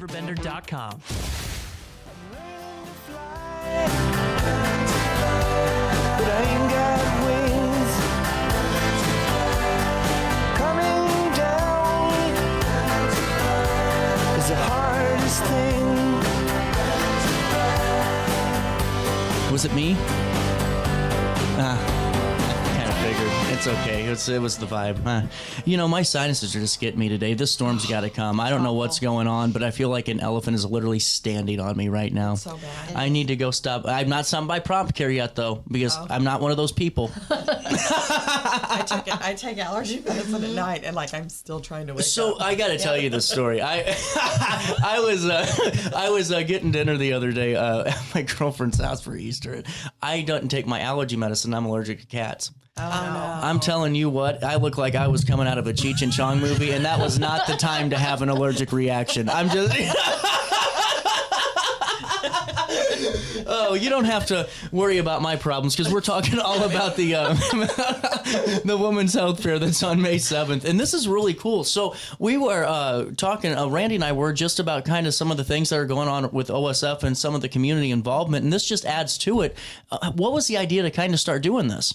RiverBender.com. But I ain't got wings coming down is the hardest thing. Was it me? Kind of figured. It's okay. It was the vibe. My sinuses are just getting me today. This storm's got to come. I don't know what's going on, but I feel like an elephant is literally standing on me right now. So bad. I need to go stop. I'm not signed by prompt care yet, though, because I'm not one of those people. I take allergy medicine at night, and I'm still trying to wake up. So I got to tell you this story. I was getting dinner the other day at my girlfriend's house for Easter. I don't take my allergy medicine. I'm allergic to cats. Oh, no. I'm telling you what, I look like I was coming out of a Cheech and Chong movie, and that was not the time to have an allergic reaction. I'm just... Oh, you don't have to worry about my problems, because we're talking all about the the Women's Health Fair that's on May 7th. And this is really cool. So we were talking, Randy and I were just about kind of some of the things that are going on with OSF and some of the community involvement. And this just adds to it. What was the idea to kind of start doing this?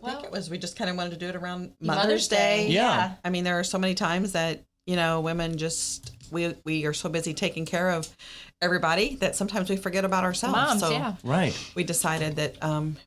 I think it was, we just kind of wanted to do it around Mother's Day. Yeah. I mean, there are so many times that, women just, we are so busy taking care of everybody that sometimes we forget about ourselves. Moms, so yeah. Right. we decided that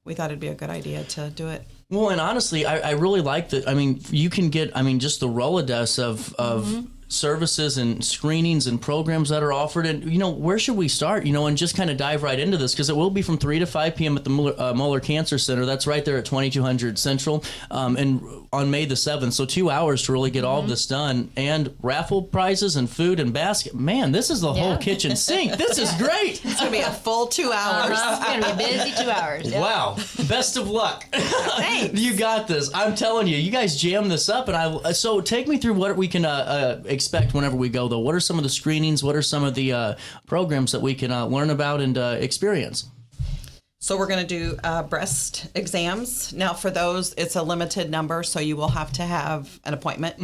we thought it'd be a good idea to do it. Well, and honestly, I really like that. I mean, you can get, just the Rolodex of services and screenings and programs that are offered. And, where should we start, and just kind of dive right into this, because it will be from 3 to 5 p.m. at the Moeller Cancer Center. That's right there at 2200 Central, and on May the 7th. So 2 hours to really get all of this done, and raffle prizes and food and basket. Man, this is the whole kitchen sink. This is great. It's going to be a full 2 hours. It's going to be a busy 2 hours. Yep. Wow. Best of luck. Thanks. You got this. I'm telling you, you guys jam this up. And so take me through what we can expect whenever we go, though. What are some of the screenings? What are some of the programs that we can learn about and experience? So we're going to do breast exams. Now, for those, it's a limited number, so you will have to have an appointment.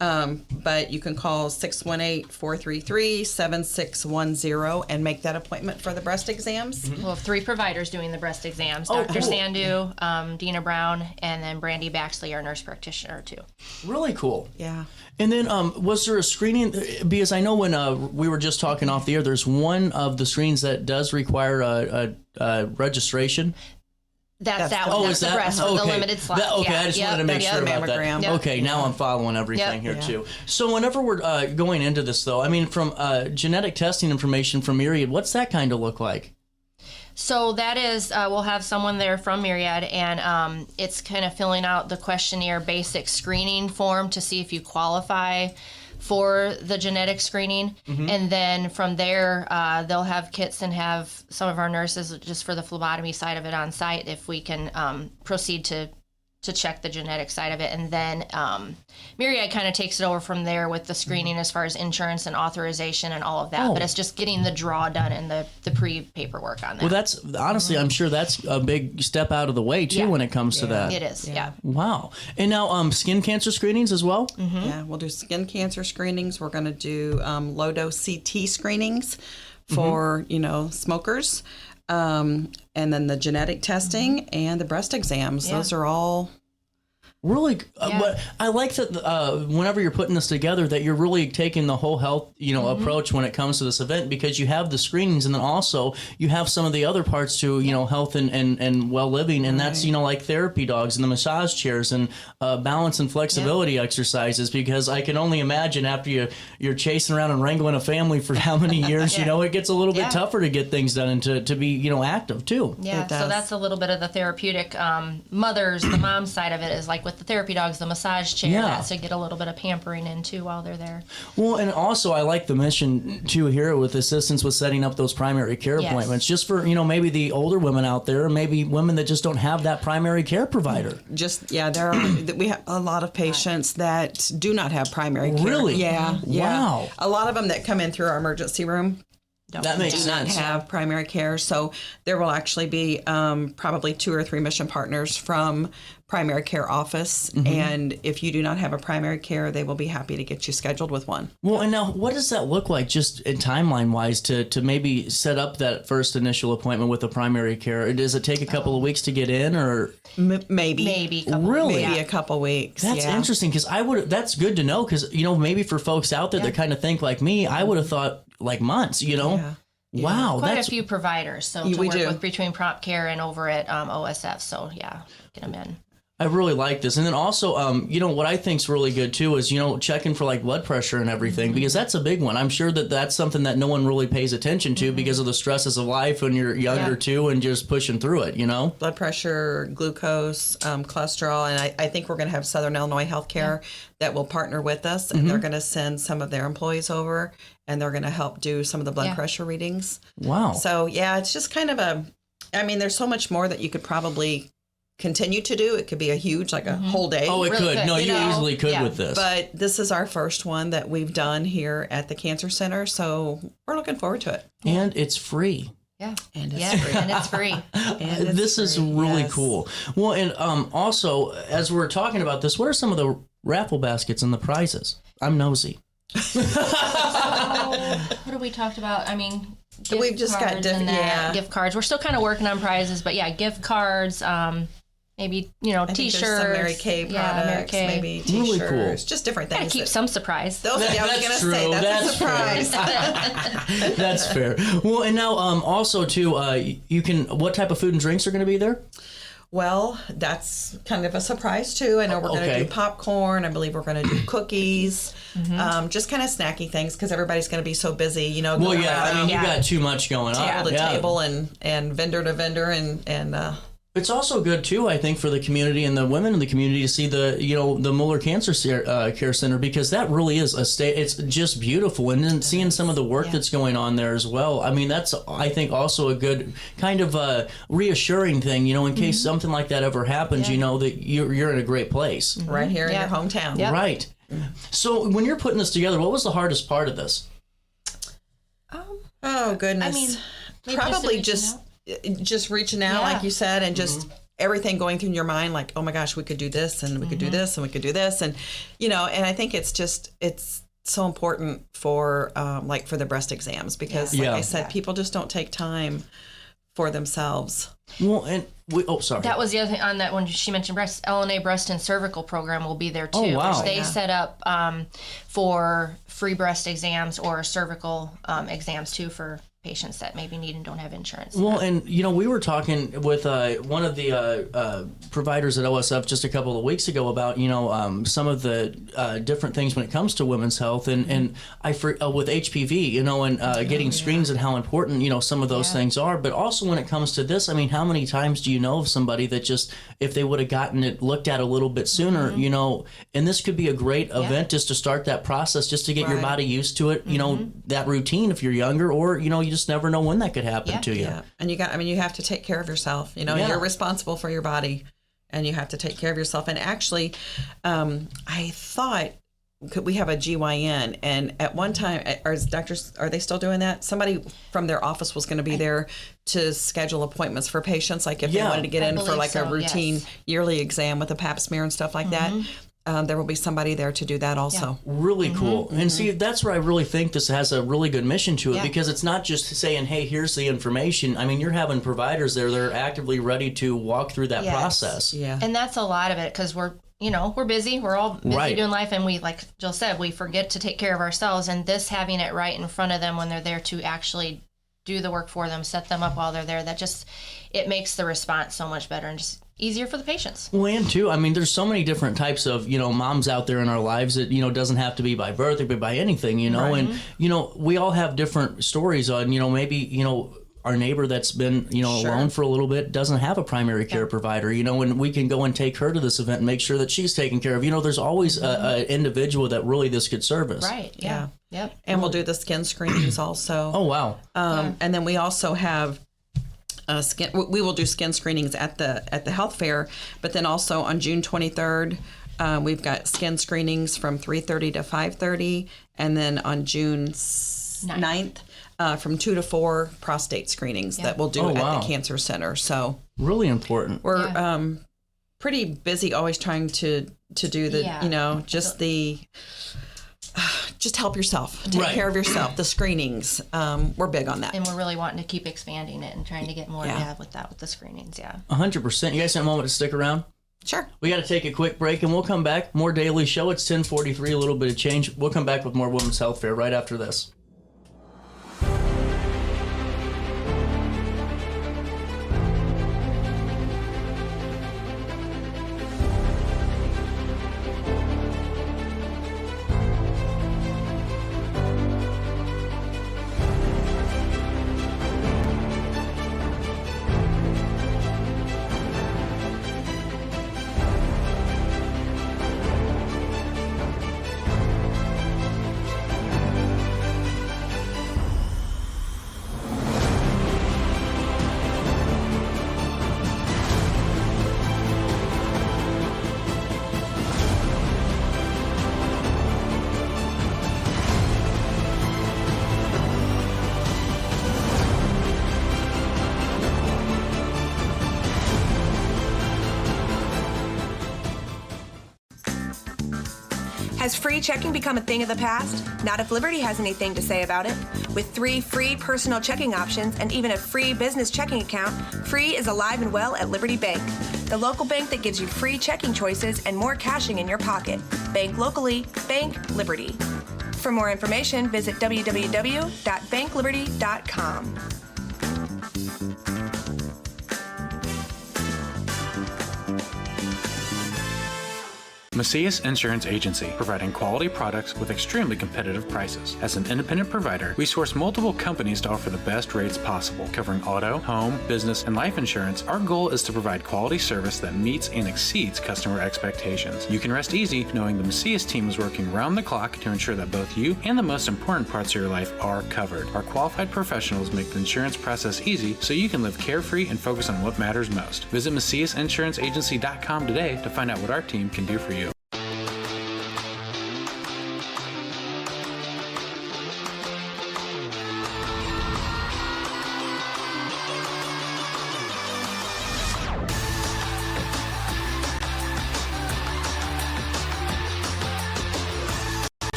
But you can call 618-433-7610 and make that appointment for the breast exams. We'll have 3 providers doing the breast exams. Oh, Dr. cool. Sandu, Dina Brown, and then Brandy Baxley, our nurse practitioner, too. Really cool. Yeah. And then was there a screening? Because I know when we were just talking off the air, there's one of the screens that does require a registration. That's that one. That's the breast for the limited slots. I just wanted to make sure about that. Yep. Okay, now I'm following everything here Yeah. too. So whenever we're going into this, though, from genetic testing information from Myriad, what's that kind of look like? So that is, we'll have someone there from Myriad, and it's kind of filling out the questionnaire basic screening form to see if you qualify for the genetic screening. And then from there, they'll have kits and have some of our nurses just for the phlebotomy side of it on site if we can proceed to check the genetic side of it. And then Myriad kind of takes it over from there with the screening as far as insurance and authorization and all of that. But it's just getting the draw done and the pre-paperwork on that. Well, that's honestly, I'm sure that's a big step out of the way too when it comes to that. It is, yeah. Wow. And now skin cancer screenings as well? Yeah, we'll do skin cancer screenings. We're going to do low-dose CT screenings for, smokers. And then the genetic testing and the breast exams. Those are all Really, but I like that whenever you're putting this together, that you're really taking the whole health, approach when it comes to this event, because you have the screenings and then also you have some of the other parts to, health and well living, and that's like therapy dogs and the massage chairs and balance and flexibility exercises. Because I can only imagine after you're chasing around and wrangling a family for how many years, it gets a little bit tougher to get things done and to be active too. Yeah, so that's a little bit of the therapeutic the mom side of it is like with the therapy dogs, the massage chair, that's to get a little bit of pampering in too while they're there. Well, and also I like the mission too here with assistance with setting up those primary care appointments, just for maybe the older women out there, maybe women that just don't have that primary care provider. There are we have a lot of patients that do not have primary care. Really? Yeah. Wow. A lot of them that come in through our emergency room That makes do not sense. have primary care. So there will actually be probably 2 or 3 mission partners from primary care office. And if you do not have a primary care, they will be happy to get you scheduled with one. Well, and now what does that look like just in timeline wise to maybe set up that first initial appointment with a primary care? Does it take a couple of weeks to get in or? Maybe. Really? Maybe a couple weeks. That's interesting because that's good to know because, maybe for folks out there that kind of think like me, I would have thought like months, Yeah. Wow. Quite a few providers, so to We work do. with between prompt care and over at OSF. So yeah, get them in. I really like this. And then also, what I think's really good too is, checking for like blood pressure and everything, because that's a big one. I'm sure that's something that no one really pays attention to because of the stresses of life when you're younger too and just pushing through it, Blood pressure, glucose, cholesterol. And I think we're going to have Southern Illinois Healthcare that will partner with us, and they're going to send some of their employees over, and they're going to help do some of the blood pressure readings. Wow. So, it's just kind of there's so much more that you could probably continue to do. It could be a huge, like a whole day. Oh, it Really could. could, No, you you know? easily could Yeah. with this. But this is our first one that we've done here at the Cancer Center, so we're looking forward to it. And it's free. Yeah, And it's free. and it's free. And it's This is free, really yes. cool. Well, and also, as we're talking about this, what are some of the raffle baskets and the prizes? I'm nosy. What have we talked about? I mean, gift We've just got cards different- and that, yeah. gift cards. We're still kind of working on prizes, but yeah, gift cards. Maybe I think T-shirts. there's some Mary Kay products, Mary Kay. maybe Really T-shirts, cool. just different Gotta things. keep that- some surprise. Those, I was That's going to true. say, that's a That's surprise. That's fair. Well, and now also too, you can. What type of food and drinks are going to be there? Well, that's kind of a surprise too. I know we're going to Okay. do popcorn. I believe we're going to do cookies, just kind of snacky things because everybody's going to be so busy, Well, going yeah. I around mean, you got too much going on. table to Yeah. table and vendor to vendor and It's also good too, I think, for the community and the women in the community to see the Moeller Cancer Care Center, because that really is it's just beautiful, and then seeing some of the work that's going on there as well. I mean, that's I think also a good kind of reassuring thing, in case something like that ever happens, that you're in a great place, right here in Yeah. your hometown. Yep. right? So when you're putting this together, what was the hardest part of this? Oh goodness. I mean, maybe probably just just reaching out, Yeah. like you said, and just everything going through your mind, like, oh my gosh, we could do this, and we could do this, and we could do this, and and I think it's so important for like for the breast exams because, like Yeah. I said, people just don't take time for themselves. Well, and sorry. That was the other thing on that when she mentioned breast. LNA breast and cervical program will be there too, Oh, wow. which they Yeah. set up for free breast exams or cervical exams too for patients that maybe need and don't have insurance. Well, and we were talking with one of the providers at OSF just a couple of weeks ago about some of the different things when it comes to women's health, and with HPV, and getting screenings and how important some of those things are. But also when it comes to this, I mean, how many times do you know of somebody that just if they would have gotten it looked at a little bit sooner, and this could be a great event just to start that process, just to get your Right. body used to it, that routine if you're younger, or you just never know when that could happen to you. Yeah, and you have to take care of yourself. Yeah. You're responsible for your body, and you have to take care of yourself. And actually, I thought we have a GYN, and at one time, are they still doing that? Somebody from their office was going to be there to schedule appointments for patients, like if they Yeah. wanted to get I in for believe like a so, routine yes. yearly exam with a pap smear and stuff like that. There will be somebody there to do that also. Really cool. And see, that's where I really think this has a really good mission to it, Yeah. because it's not just saying, hey, here's the information. I mean, you're having providers there that are actively ready to walk through that Yes. process. Yeah. And that's a lot of it because we're busy. We're all busy Right. doing life, and we, like Jill said, we forget to take care of ourselves. And this having it right in front of them when they're there to actually do the work for them, set them up while they're there, it makes the response so much better and just easier for the patients. Well, and too, I mean, there's so many different types of, moms out there in our lives that, doesn't have to be by birth or by anything, and, we all have different stories on, maybe, our neighbor that's been, alone for a little bit doesn't have a primary care provider, and we can go and take her to this event and make sure that she's taken care of. There's always an individual that really this could service. Right. Yeah. Yep. And we'll do the skin screenings also. Oh, wow. And then we also have we will do skin screenings at the health fair, but then also on June 23rd, we've got skin screenings from 3:30 to 5:30, and then on June 9th, from 2 to 4 prostate screenings that we'll do at the cancer center. So really important. We're pretty busy always trying to do the, just help yourself, take care of yourself, the screenings. We're big on that. And we're really wanting to keep expanding it and trying to get more with the screenings, 100%. You guys have a moment to stick around? Sure. We got to take a quick break, and we'll come back. More Daily Show. It's 10:43, a little bit of change. We'll come back with more Women's Health Fair right after this. Has free checking become a thing of the past? Not if Liberty has anything to say about it. With 3 free personal checking options and even a free business checking account, free is alive and well at Liberty Bank, the local bank that gives you free checking choices and more cashing in your pocket. Bank locally, bank Liberty. For more information, visit www.bankliberty.com. Macias Insurance Agency, providing quality products with extremely competitive prices. As an independent provider, we source multiple companies to offer the best rates possible, covering auto, home, business, and life insurance. Our goal is to provide quality service that meets and exceeds customer expectations. You can rest easy knowing the Macias team is working round the clock to ensure that both you and the most important parts of your life are covered. Our qualified professionals make the insurance process easy so you can live carefree and focus on what matters most. Visit MaciasInsuranceAgency.com today to find out what our team can do for you.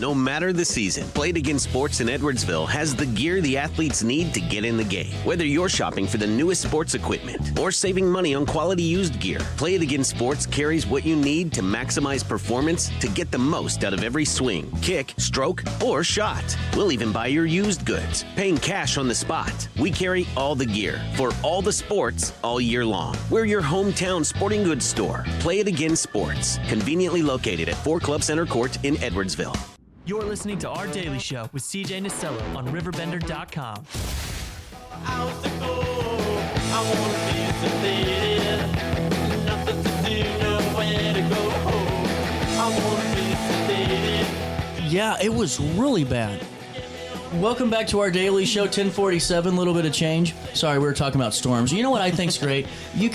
No matter the season, Play It Again Sports in Edwardsville has the gear the athletes need to get in the game. Whether you're shopping for the newest sports equipment or saving money on quality used gear, Play It Again Sports carries what you need to maximize performance to get the most out of every swing, kick, stroke, or shot. We'll even buy your used goods, paying cash on the spot. We carry all the gear for all the sports all year long. We're your hometown sporting goods store. Play It Again Sports, conveniently located at 4 Club Center Court in Edwardsville. You're listening to Our Daily Show with CJ Nasello on RiverBender.com. Yeah, it was really bad. Welcome back to Our Daily Show, 1047, little bit of change. Sorry, we were talking about storms. You know what I think's great?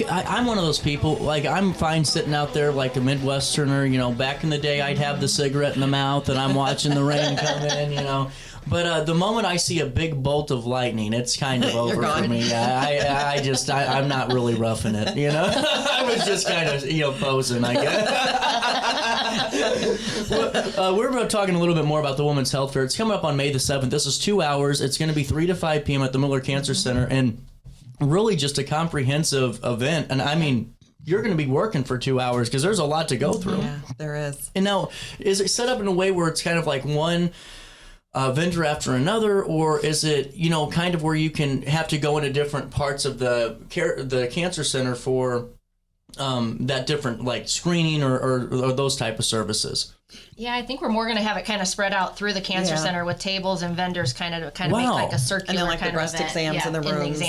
I'm one of those people, like, I'm fine sitting out there like a Midwesterner, you know, back in the day I'd have the cigarette in the mouth and I'm watching the rain come in, you know. But the moment I see a big bolt of lightning, it's kind of over for me. I'm not really roughing it, you know. I was just kind of, posing, I guess. We're talking a little bit more about the Women's Health Fair. It's coming up on May the 7th. This is 2 hours. It's going to be 3 to 5 p.m. at the Moeller Cancer Center, and really just a comprehensive event. And I mean, you're going to be working for 2 hours because there's a lot to go through. Yeah, there is. And now, is it set up in a way where it's kind of like one vendor after another, or is it, kind of where you can have to go into different parts of the cancer center for that different, like, screening or those type of services? Yeah, I think we're more going to have it kind of spread out through the cancer center with tables and vendors kind of make like a circular and then like kind the breast of event. exams in the rooms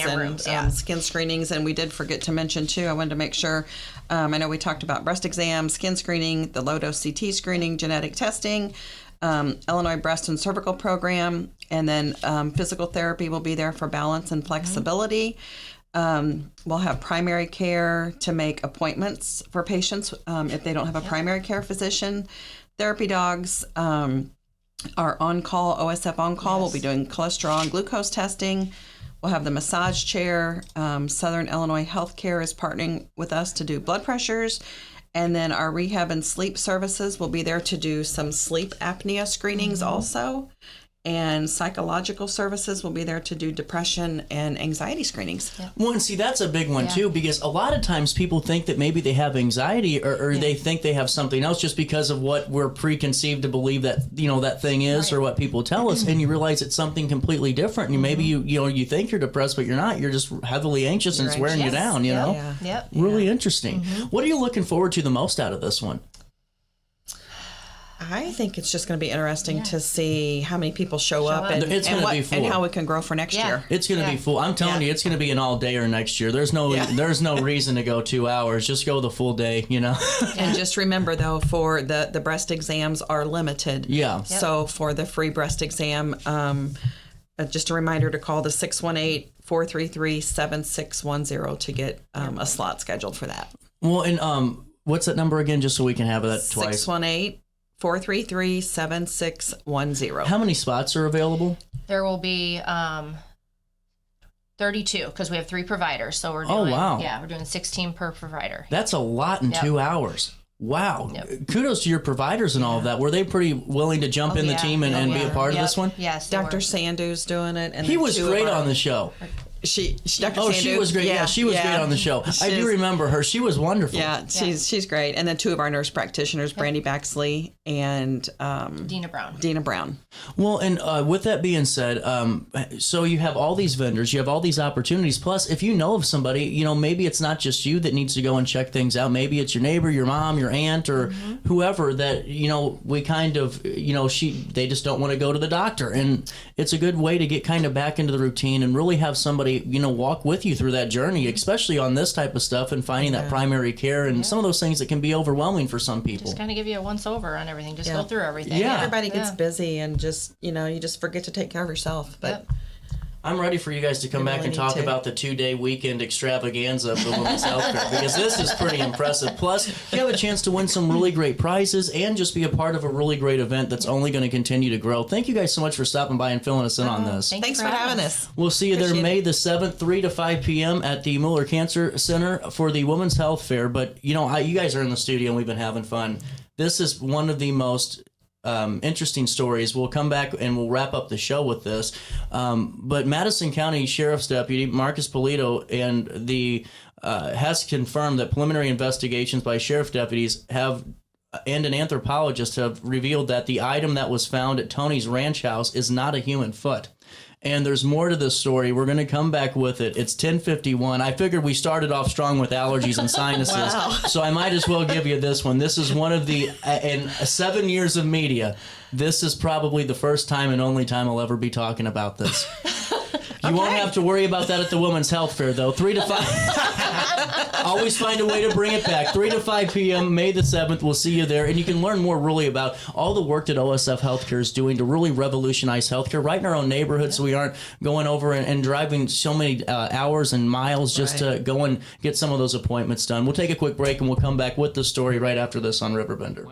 and skin screenings. And we did forget to mention too, I wanted to make sure, I know we talked about breast exams, skin screening, the low-dose CT screening, genetic testing, Illinois Breast and Cervical Program, and then physical therapy will be there for balance and flexibility. We'll have primary care to make appointments for patients if they don't have a primary care physician. Therapy dogs are on call, OSF on call. We'll be doing cholesterol and glucose testing. We'll have the massage chair. Southern Illinois Healthcare is partnering with us to do blood pressures. And then our rehab and sleep services will be there to do some sleep apnea screenings also. And psychological services will be there to do depression and anxiety screenings. Yeah. Well, and see, that's a big one, too, because a lot of times people think that maybe they have anxiety or they think they have something else just because of what we're preconceived to believe that, that thing is or what people tell us. And you realize it's something completely different. And maybe you think you're depressed, but you're not. You're just heavily anxious and it's wearing you down, you know? Yeah. Yep. Really interesting. What are you looking forward to the most out of this one? I think it's just going to be interesting to see how many people show up. And, It's gonna be full. and how we can grow for next year. It's going to be full. I'm telling you, it's going to be an all-dayer next year. There's no reason to go 2 hours. Just go the full day, And just remember, though, for the breast exams are limited. Yeah. Yep. So for the free breast exam, just a reminder to call the 618-433-7610 to get a slot scheduled for that. Well, and what's that number again, just so we can have that twice? 618-433-7610. How many spots are available? There will be 32 because we have 3 providers. So we're doing, we're doing 16 per provider. That's a lot in 2 hours. Wow. Yep. Kudos to your providers and all of that. Were they pretty willing to jump in the team and be a part of this one? Yes. Dr. Sandu's doing it. And He was great on the show. Dr. Oh, Sandu, she was great. Yeah, she was great on the show. I do remember her. She was wonderful. Yeah, she's great. And then 2 of our nurse practitioners, Brandy Baxley and Dana Brown. Dina Brown. Well, and with that being said, so you have all these vendors, you have all these opportunities. Plus, if you know of somebody, maybe it's not just you that needs to go and check things out. Maybe it's your neighbor, your mom, your aunt, or whoever that, we kind of, they just don't want to go to the doctor. And it's a good way to get kind of back into the routine and really have somebody, walk with you through that journey, especially on this type of stuff and finding that primary care and some of those things that can be overwhelming for some people. Just kind of give you a once over on everything. Just go through everything. Yeah. Everybody gets busy and just, you just forget to take care of yourself. But I'm ready for you guys to come back and talk about the 2-day weekend extravaganza of the Women's Healthcare because this is pretty impressive. Plus, you have a chance to win some really great prizes and just be a part of a really great event that's only going to continue to grow. Thank you guys so much for stopping by and filling us in on this. Thanks for having us. We'll see you there May the 7th, 3 to 5 p.m. at the Moeller Cancer Center for the Women's Health Fair. But, you guys are in the studio and we've been having fun. This is one of the most interesting stories. We'll come back and we'll wrap up the show with this. But Madison County Sheriff's Deputy Marcus Polito and the has confirmed that preliminary investigations by sheriff deputies and an anthropologist have revealed that the item that was found at Tony's ranch house is not a human foot. And there's more to this story. We're going to come back with it. It's 10:51. I figured we started off strong with allergies and sinuses, so I might as well give you this one. This is one of the, in 7 years of media, this is probably the first time and only time I'll ever be talking about this. You won't have to worry about that at the Women's Health Fair, though. 3 to 5. Always find a way to bring it back. 3 to 5 p.m., May the 7th. We'll see you there. And you can learn more really about all the work that OSF Healthcare is doing to really revolutionize healthcare right in our own neighborhood so we aren't going over and driving so many hours and miles just to go and get some of those appointments done. We'll take a quick break and we'll come back with the story right after this on RiverBender.